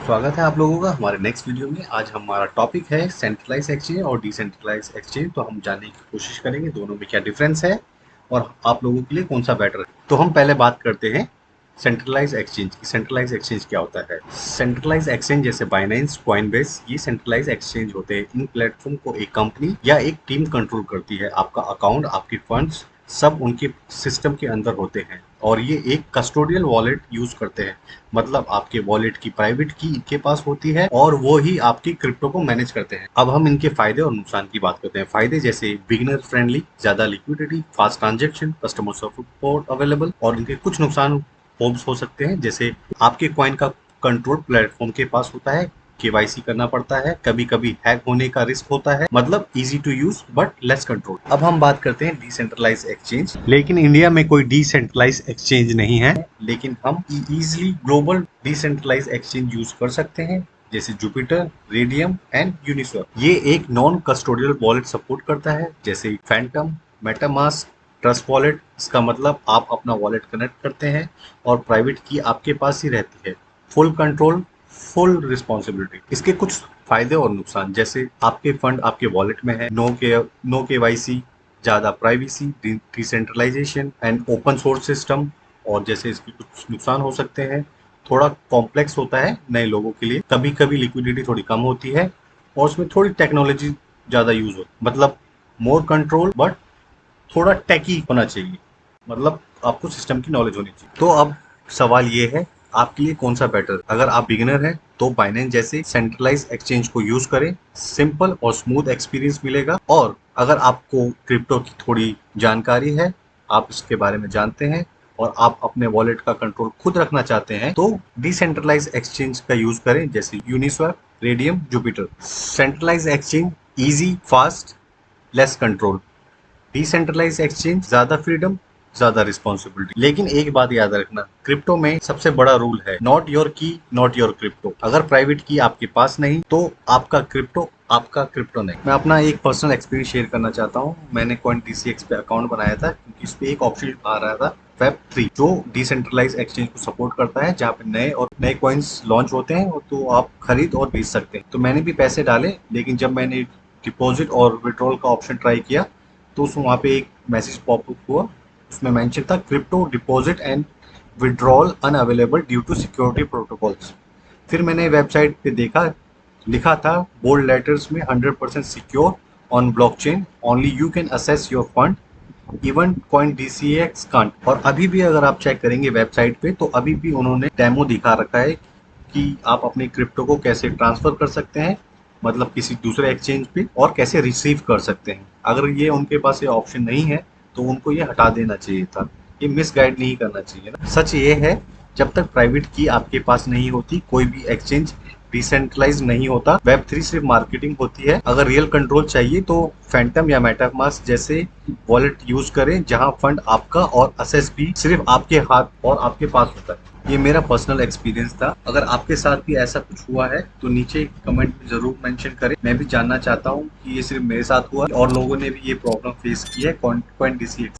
स्वागत है आप लोगों का हमारे नेक्स्ट वीडियो में। आज हमारा टॉपिक है सेंट्रलाइज एक्सचेंज और डिसेंट्रलाइज एक्सचेंज। तो हम जानने की कोशिश करेंगे दोनों में क्या डिफरेंस है और आप लोगों के लिए कौन सा बेटर है। तो हम पहले बात करते हैं सेंट्रलाइज एक्सचेंज की। सेंट्रलाइज एक्सचेंज क्या होता है? सेंट्रलाइज एक्सचेंज जैसे बाइनेंस, कॉइनबेस, ये सेंट्रलाइज एक्सचेंज होते हैं। इन प्लेटफॉर्म को एक कंपनी या एक टीम कंट्रोल करती है। आपका अकाउंट, आपके फंड्स सब उनके सिस्टम के अंदर होते हैं और ये एक कस्टोडियल वॉलेट यूज करते हैं। मतलब आपके वॉलेट की प्राइवेट की इनके पास होती है और वो ही आपकी क्रिप्टो को मैनेज करते हैं। अब हम इनके फायदे और नुकसान की बात करते हैं। फायदे जैसे बिगिनर फ्रेंडली, ज्यादा liquidity, fast transaction, customer support available. और इनके कुछ नुकसान हो सकते हैं, जैसे आपके कॉइन का कंट्रोल प्लेटफॉर्म के पास होता है, केवाईसी करना पड़ता है, कभी कभी हैक होने का रिस्क होता है। मतलब easy to use but less control. अब हम बात करते हैं डिसेंट्रलाइज एक्सचेंज। लेकिन इंडिया में कोई डिसेंट्रलाइज एक्सचेंज नहीं है, लेकिन हम easily global decentralise exchange use कर सकते हैं, जैसे जुपिटर, रेडियम एंड यूनिस्वैप। ये एक नॉन कस्टोडियल वॉलेट सपोर्ट करता है, जैसे फैंटम, मेटामास्क, ट्रस्ट वॉलेट। इसका मतलब आप अपना वॉलेट कनेक्ट करते हैं और प्राइवेट की आपके पास ही रहती है। Full control, full responsibility. इसके कुछ फायदे और नुकसान, जैसे आपके फंड आपके वॉलेट में है, नो केवाईसी, ज्यादा privacy, decentralization and open source system. और जैसे इसके कुछ नुकसान हो सकते हैं, थोड़ा कॉम्प्लेक्स होता है नए लोगों के लिए, कभी कभी लिक्विडिटी थोड़ी कम होती है और उसमें थोड़ी टेक्नोलॉजी ज्यादा यूज होती है। मतलब मोर कंट्रोल बट थोड़ा टेकी होना चाहिए। मतलब आपको सिस्टम की नॉलेज होनी चाहिए। तो अब सवाल ये है, आपके लिए कौन सा बेटर? अगर आप बिगिनर हैं तो बाइनेंस जैसे सेंट्रलाइज एक्सचेंज को यूज करें, सिंपल और स्मूथ एक्सपीरियंस मिलेगा। और अगर आपको क्रिप्टो की थोड़ी जानकारी है, आप इसके बारे में जानते हैं और आप अपने वॉलेट का कंट्रोल खुद रखना चाहते हैं, तो डिसेंट्रलाइज एक्सचेंज का यूज करें, जैसे Uniswap, Raydium, Jupiter. Centralize exchange easy, fast, less control. Decentralize exchange ज्यादा फ्रीडम, ज्यादा रिस्पॉन्सिबिलिटी। लेकिन एक बात याद रखना, क्रिप्टो में सबसे बड़ा रूल है नॉट योर की, नॉट योर क्रिप्टो। अगर प्राइवेट की आपके पास नहीं तो आपका क्रिप्टो नहीं। मैं अपना एक पर्सनल एक्सपीरियंस शेयर करना चाहता हूँ। मैंने कॉइन DCX पे अकाउंट बनाया था, क्योंकि इस पे एक ऑप्शन आ रहा था Web3, जो डिसेंट्रलाइज एक्सचेंज को सपोर्ट करता है, जहाँ पे नए कॉइन्स लॉन्च होते हैं तो आप खरीद और बेच सकते हैं। तो मैंने भी पैसे डाले, लेकिन जब मैंने डिपॉजिट और विड्रॉल का ऑप्शन ट्राई किया तो उस वहाँ पे एक मैसेज पॉपअप हुआ। उसमें मेंशन था crypto deposit and withdrawal unavailable due to security protocols. फिर मैंने वेबसाइट पे देखा, लिखा था बोल्ड लेटर्स में 100% secure on blockchain, only you can assess your fund, even coin DCX can't. और अभी भी अगर आप चेक करेंगे वेबसाइट पे, तो अभी भी उन्होंने डेमो दिखा रखा है कि आप अपने क्रिप्टो को कैसे ट्रांसफर कर सकते हैं, मतलब किसी दूसरे एक्सचेंज पे, और कैसे रिसीव कर सकते हैं। अगर ये उनके पास ये ऑप्शन नहीं है तो उनको ये हटा देना चाहिए था। ये मिसगाइड नहीं करना चाहिए ना। सच ये है, जब तक प्राइवेट की आपके पास नहीं होती, कोई भी एक्सचेंज डिसेंट्रलाइज नहीं होता। Web3 सिर्फ मार्केटिंग होती है। अगर रियल कंट्रोल चाहिए तो फैंटम या मेटामास्क जैसे वॉलेट यूज करें, जहां फंड आपका और असेस भी सिर्फ आपके हाथ और आपके पास होता है। ये मेरा पर्सनल एक्सपीरियंस था। अगर आपके साथ भी ऐसा कुछ हुआ है तो नीचे कमेंट में जरूर मेंशन करें। मैं भी जानना चाहता हूँ कि ये सिर्फ मेरे साथ हुआ और लोगों ने भी ये प्रॉब्लम फेस की है कॉइन DCX